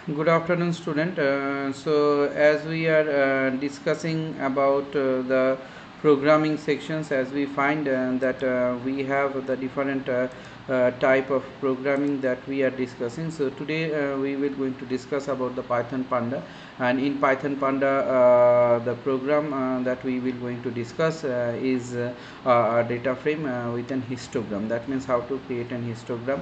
Good afternoon, student. So, as we are discussing about the programming sections, as we find that we have the different type of programming that we are discussing. So, today we will going to discuss about the Python Panda, and in Python Panda, the program that we will going to discuss is a data frame with an histogram. That means how to create an histogram.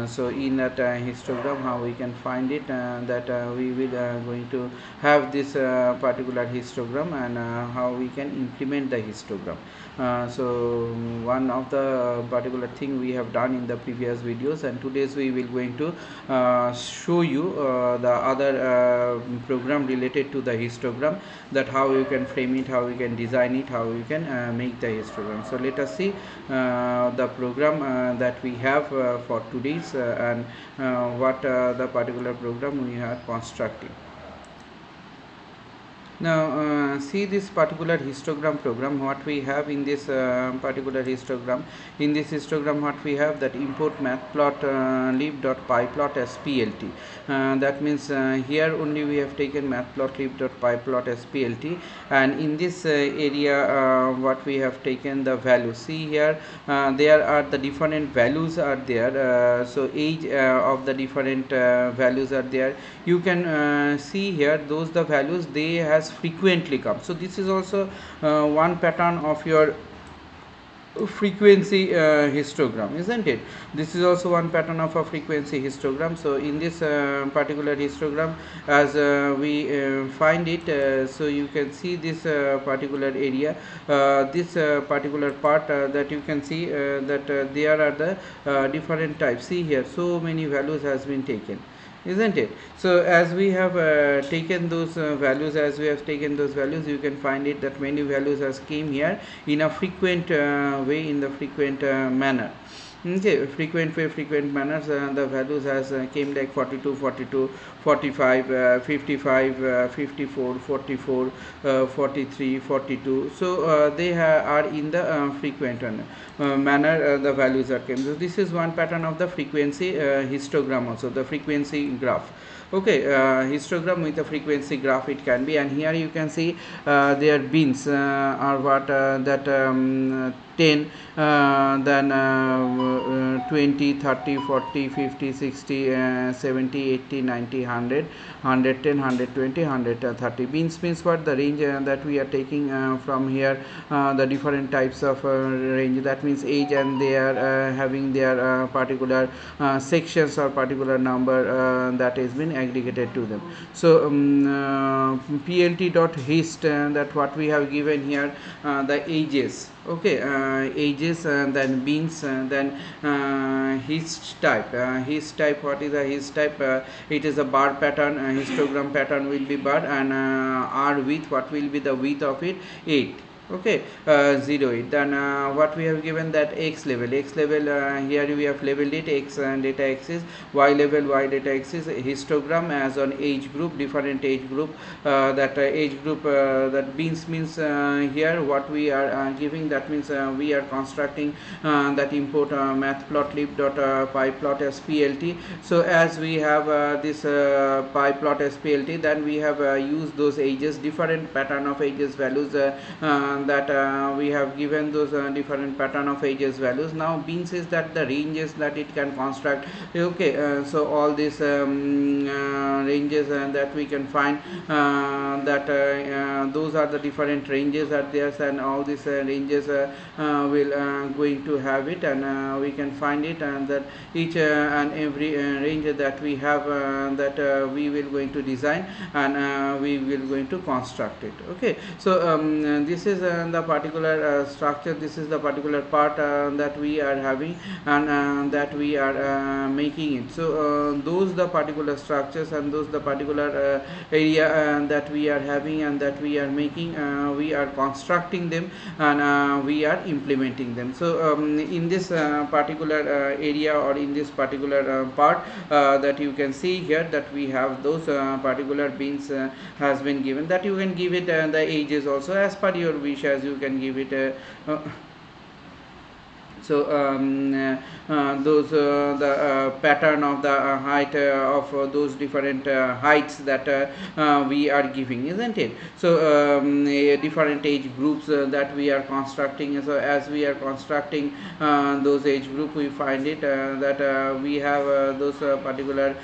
So in that histogram, how we can find it, that we will going to have this particular histogram, and how we can implement the histogram. So one of the particular thing we have done in the previous videos, and today's we will going to show you the other program related to the histogram, that how you can frame it, how you can design it, how you can make the histogram. So let us see the program that we have for today's, and what the particular program we are constructing. Now see this particular histogram program, what we have in this particular histogram. In this histogram, what we have, that import matplot lib.pyplot as plt. That means here only we have taken matplot lib.pyplot as plt, and in this area what we have taken the value. See here, there are the different values are there. So age of the different values are there. You can see here those the values they has frequently come. So this is also one pattern of your frequency histogram, isn't it? This is also one pattern of a frequency histogram. So in this particular histogram, as we find it, so you can see this particular area, this particular part, that you can see that there are the different types. See here, so many values has been taken, isn't it? So as we have taken those values, you can find it that many values has came here in a frequent way, in the frequent manner. Okay, frequent manners. The values has came like 42, 42, 45, 55, 54, 44, 43, 42. So they are in the frequent manner. The values are came. So this is one pattern of the frequency histogram, also the frequency graph. Okay, histogram with a frequency graph it can be. And here you can see their bins are what, that 10, then 20, 30, 40, 50, 60, 70, 80, 90, 100, 110, 120, 130. Means what, the range that we are taking from here, the different types of range. That means age, and they are having their particular sections or particular number that has been aggregated to them. So plt.hist, that what we have given here, the ages. Okay, ages, then beans, then hist type. Hist type, what is a hist type? It is a bar pattern. Histogram pattern will be bar, and r width, what will be the width of it? 8. Okay, 0 8. Then what we have given, that x level. Here we have labeled it x data axis, y level, y data axis, histogram as on age group, different age group. That age group, that means here what we are giving, that means we are constructing that import matplotlib.pyplot as plt. So as we have this pyplot as plt, then we have used those ages, different pattern of ages values, that we have given those different pattern of ages values. Now beans is that the ranges that it can construct. Okay, so all these ranges that we can find, that those are the different ranges are there, and all these ranges will going to have it, and we can find it, and that each and every range that we have, that we will going to design, and we will going to construct it. Okay, so this is the particular structure. This is the particular part that we are having, and that we are making it. So those the particular structures, and those the particular area that we are having, and that we are making, we are constructing them, and we are implementing them. So in this particular area, or in this particular part, that you can see here, that we have those particular bins has been given, that you can give it the ages also as per your wish, as you can give it So those the pattern of the height of those different heights that we are giving, isn't it? So different age groups that we are constructing. So as we are constructing those age group, we find it that we have those particular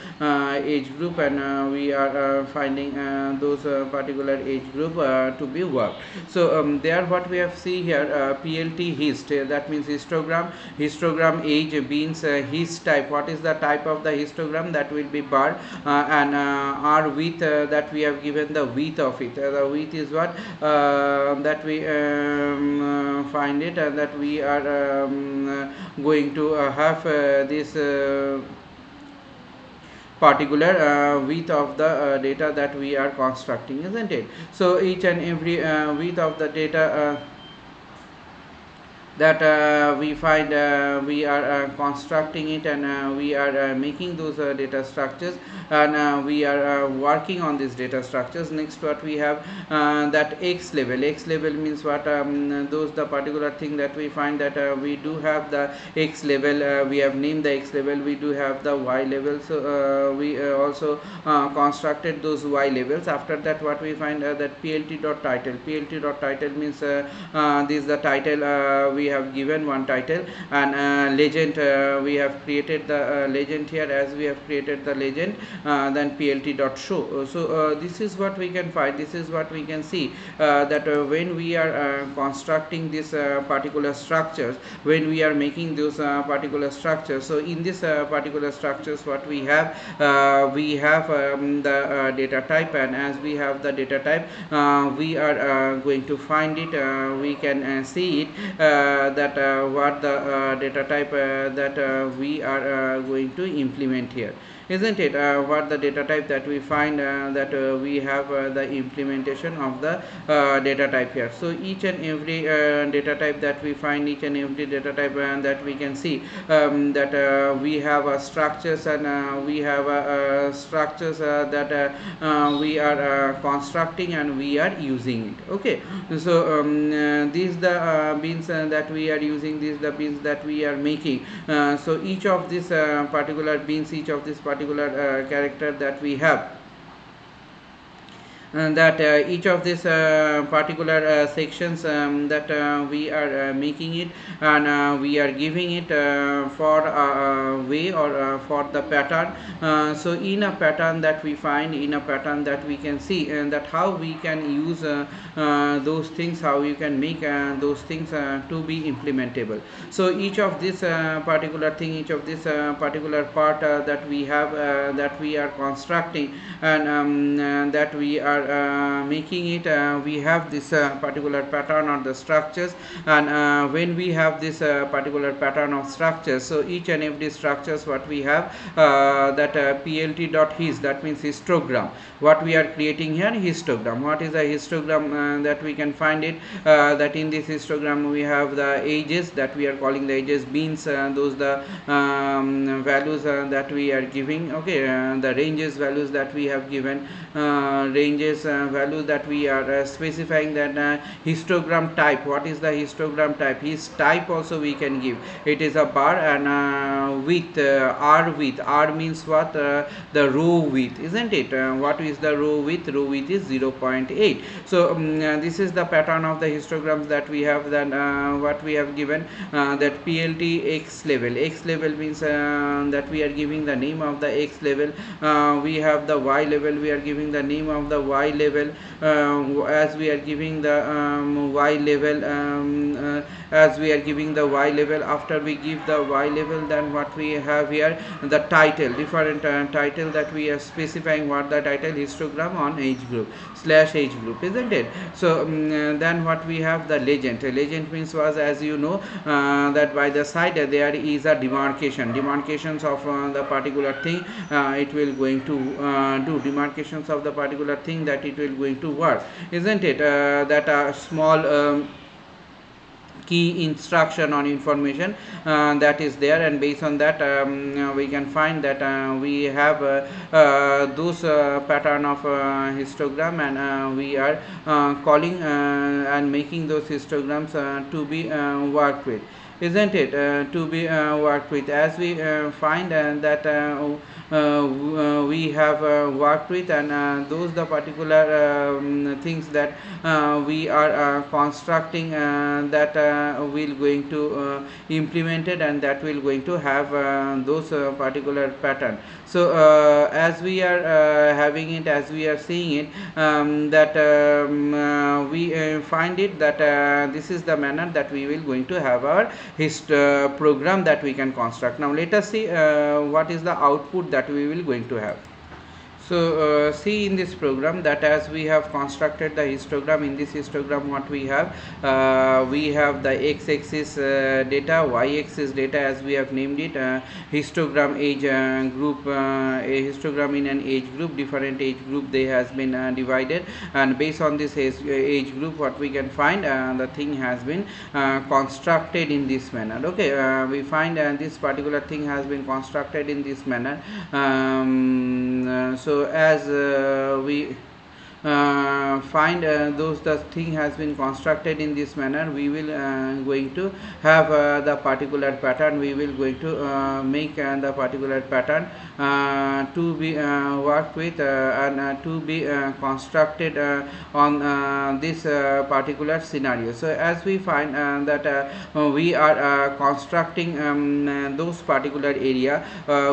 age group, and we are finding those particular age group to be worked. So there what we have see here, PLT hist, that means histogram age means hist type. What is the type of the histogram? That will be bar, and R width, that we have given the width of it. The width is what that we find it, and that we are going to have this particular width of the data that we are constructing, isn't it? So each and every width of the data that we find, we are constructing it, and we are making those data structures, and we are working on these data structures. Next what we have, that X level. X level means what, those the particular thing that we find, that we do have the X level, we have named the X level, we do have the Y level. So we also constructed those Y levels. After that what we find, that PLT dot title. PLT dot title means this is the title, we have given one title, and legend, we have created the legend here. As we have created the legend, then PLT dot show. So this is what we can find, this is what we can see, that when we are constructing this particular structures, when we are making those particular structures. So in this particular structures, what we have the data type, and as we have the data type, we are going to find it, we can see it, that what the data type that we are going to implement here, isn't it? What the data type that we find, that we have the implementation of the data type here. So each and every data type that we find, each and every data type that we can see, that we have structures, and we have structures that we are constructing, and we are using it. Okay, so these the beans that we are using, these the beans that we are making. So each of these particular beans, each of this particular character that we have, that each of these particular sections that we are making it, and we are giving it for a way, or for the pattern. So in a pattern that we find, in a pattern that we can see, and that how we can use those things, how you can make those things to be implementable. So each of this particular thing, each of this particular part that we have, that we are constructing, and that we are making it, we have this particular pattern on the structures. And when we have this particular pattern of structures, so each and every structures what we have, that PLT dot his, that means histogram. What we are creating here, histogram. What is a histogram? That we can find it, that in this histogram we have the ages, that we are calling the ages beans, those the values that we are giving. Okay, the ranges values that we have given, ranges value that we are specifying, that histogram type. What is the histogram type? His type also we can give. It is a bar, and width, R width. R means what? The row width, isn't it? What is the row width? Row width is 0.8. So this is the pattern of the histograms that we have. Then what we have given, that PLT X level. X level means that we are giving the name of the X level. We have the Y level, we are giving the name of the Y level. As we are giving the Y level, as we are giving the Y level, after we give the Y level, then what we have here, the title, different title that we are specifying. What the title? Histogram on age group / age group, isn't it? So then what we have, the legend. Legend means was, as you know, that by the side there is a demarcations of the particular thing, it will going to do demarcations of the particular thing, that it will going to work, isn't it? That a small key instruction on information that is there, and based on that we can find that we have those pattern of histogram, and we are calling and making those histograms to be worked with. isn't it, to be worked with, as we find that we have worked with, and those the particular things that we are constructing, that will going to implement it, and that will going to have those particular pattern. So as we are having it, as we are seeing it, that we find it that this is the manner that we will going to have our program that we can construct. Now let us see what is the output that we will going to have. So see in this program that as we have constructed the histogram, in this histogram what we have the x-axis data, y-axis data, as we have named it, histogram age group, a histogram in an age group, different age group they has been divided, and based on this age group what we can find, the thing has been constructed in this manner. Okay, we find this particular thing has been constructed in this manner. So as we find those the thing has been constructed in this manner, we will going to have the particular pattern, we will going to make the particular pattern to be worked with, and to be constructed on this particular scenario. So as we find that we are constructing those particular area,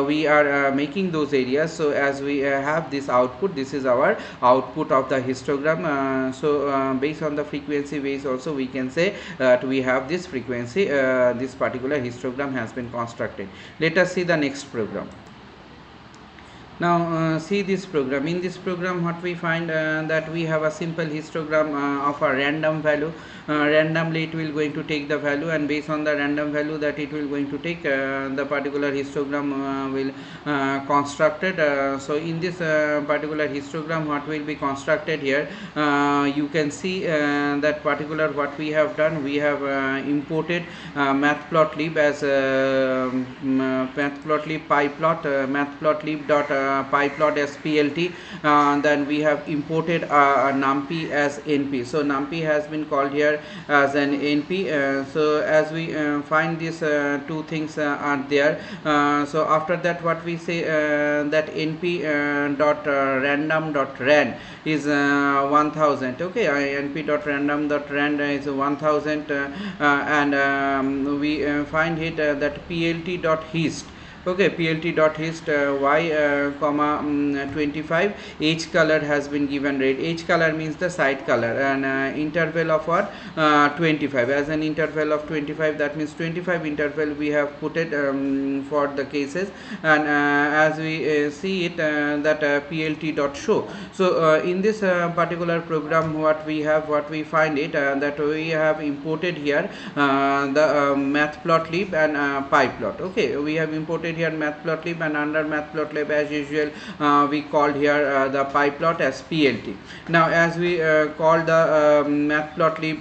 we are making those areas. So as we have this output, this is our output of the histogram. So based on the frequency base also we can say that we have this frequency, this particular histogram has been constructed. Let us see the next program. Now see this program. In this program what we find, that we have a simple histogram of a random value. Randomly it will going to take the value, and based on the random value that it will going to take, the particular histogram will constructed. So in this particular histogram what will be constructed here, you can see that particular what we have done, we have imported matplotlib as matplotlib pyplot, matplotlib dot pyplot as plt. Then we have imported numpy as np. So numpy has been called here as an np. So as we find these two things are there, so after that what we say, that np dot random dot ran is 1000. Okay, np dot random dot ran is 1000, and we find it that plt dot hist. Okay, plt dot hist y comma 25, age color has been given red. Age color means the side color, and interval of what, 25, as an interval of 25, that means 25 interval we have put it for the cases. And as we see it, that plt dot show. So in this particular program what we have, what we find it, that we have imported here the matplotlib and pyplot. Okay, we have imported here matplotlib, and under matplotlib as usual we called here the pyplot as plt. Now as we call the matplotlib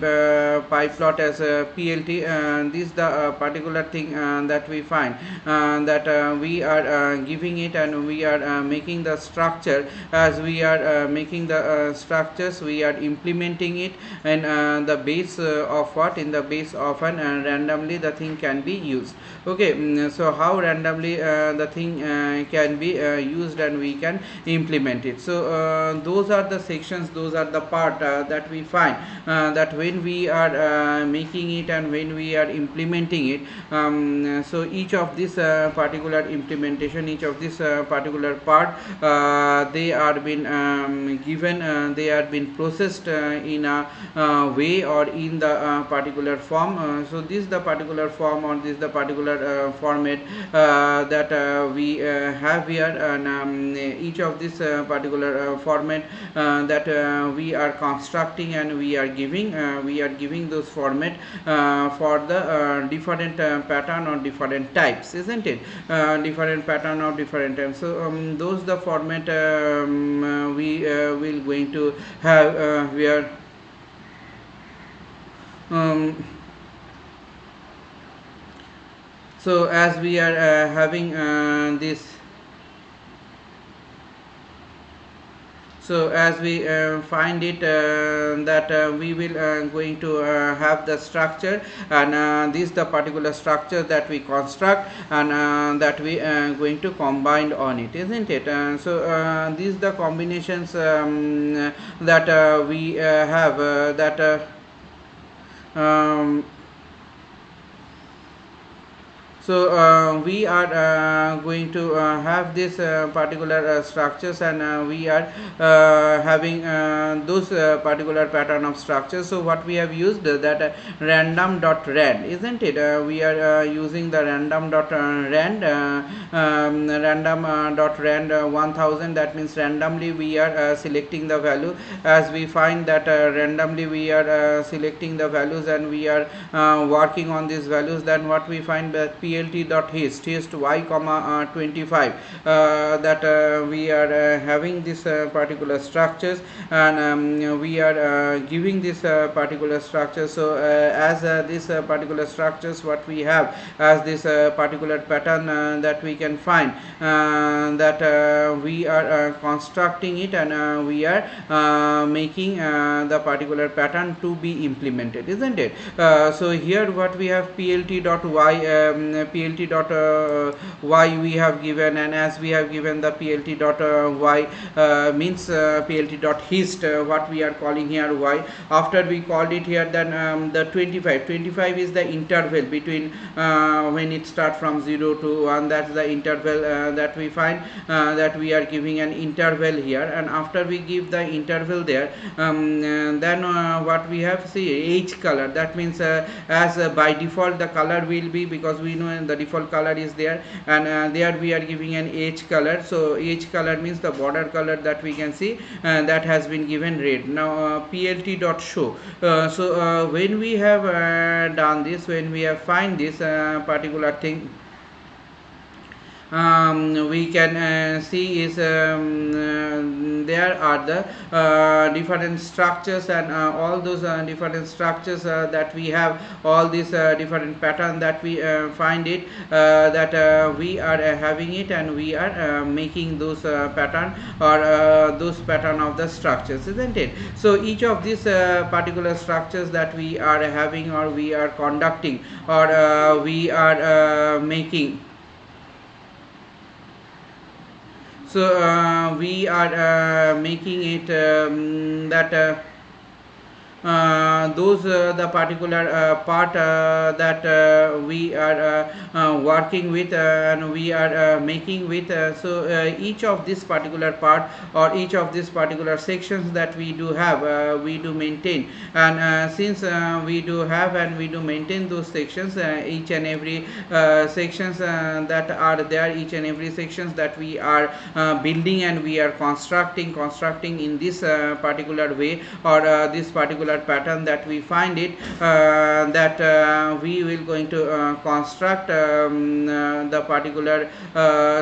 pyplot as plt, this the particular thing that we find, that we are giving it, and we are making the structure. As we are making the structures, we are implementing it, and the base of what, in the base of an randomly the thing can be used. Okay, so how randomly the thing can be used, and we can implement it. So those are the sections, those are the part that we find, that when we are making it and when we are implementing it, so each of this particular implementation, each of this particular part, they are been given, they are been processed in a way or in the particular form. So this the particular form, or this the particular format that we have here, and each of this particular format that we are constructing, and we are giving those format for the different pattern or different types, isn't it? Different pattern or different types. So those the format we will going to have where so as we are having this, So as we find it that we will going to have the structure, and this the particular structure that we construct, and that we going to combine on it, isn't it? These the combinations that we have that um, we are going to have this particular structures, and we are having those particular pattern of structures. So what we have used that random dot rand, isn't it? We are using the random dot rand random dot rand 1000. That means randomly we are selecting the value. As we find that randomly we are selecting the values, and we are working on these values, then what we find that plt dot hist y comma 25, that we are having this particular structures, and we are giving this particular structure. So as this particular structures, what we have as this particular pattern that we can find, that we are constructing it, and we are making the particular pattern to be implemented, isn't it? So here what we have plt dot y, plt dot y we have given, and as we have given the plt dot y means plt dot hist, what we are calling here y. After we called it here, then the 25 is the interval between when it start from 0 to 1. That's the interval that we find, that we are giving an interval here, and after we give the interval there, then what we have, see, h color. That means as by default the color will be, because we know the default color is there, and there we are giving an h color. So h color means the border color that we can see that has been given red. Now plt dot show. When we have done this, when we have find this particular thing, we can see is there are the different structures, and all those different structures that we have, all these different pattern that we find it, that we are having it, and we are making those pattern, or those pattern of the structures, isn't it? So each of these particular structures that we are having, or we are conducting, or we are making. So we are making it that those the particular part that we are working with, and we are making with. So each of this particular part, or each of these particular sections that we do have, we do maintain, and since we do have and we do maintain those sections, each and every sections that are there, each and every sections that we are building, and we are constructing in this particular way, or this particular pattern that we find it, that we will going to construct the particular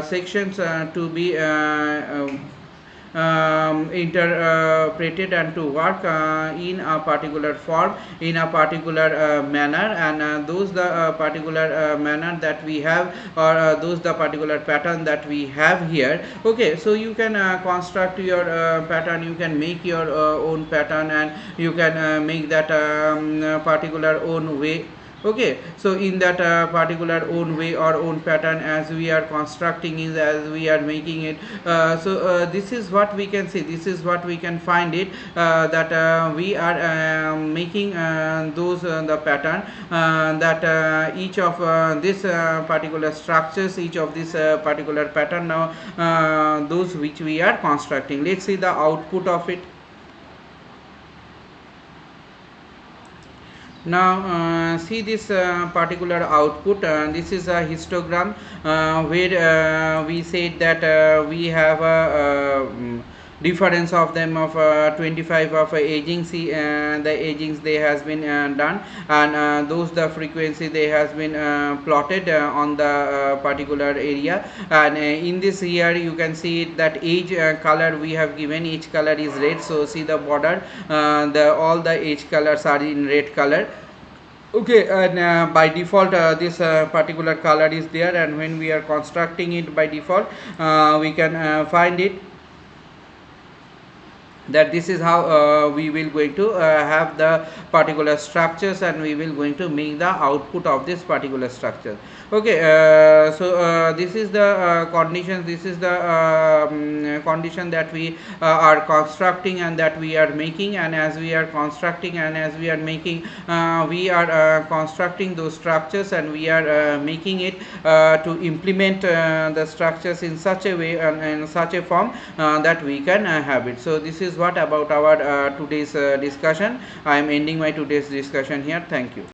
sections to be interpreted and to work in a particular form, in a particular manner, and those the particular manner that we have, or those the particular pattern that we have here. Okay, so you can construct your pattern, you can make your own pattern, and you can make that particular own way. Okay, so in that particular own way or own pattern, as we are constructing is, as we are making it, this is what we can see, this is what we can find it, that we are making those the pattern, that each of this particular structures, each of this particular pattern, now those which we are constructing. Let's see the output of it. Now see this particular output. This is a histogram where we said that we have a difference of them of 25 of aging. See the agings they has been done, and those the frequency they has been plotted on the particular area, and in this here you can see that age color we have given, each color is red. So see the border, the all the age colors are in red color. Okay, and by default this particular color is there, and when we are constructing it by default, we can find it that this is how we will going to have the particular structures, and we will going to make the output of this particular structure. Okay, this is the condition, this is the condition that we are constructing and that we are making. And as we are constructing and as we are making, we are constructing those structures, and we are making it to implement the structures in such a way and in such a form that we can have it. So this is what about our today's discussion. I am ending my today's discussion here. Thank you.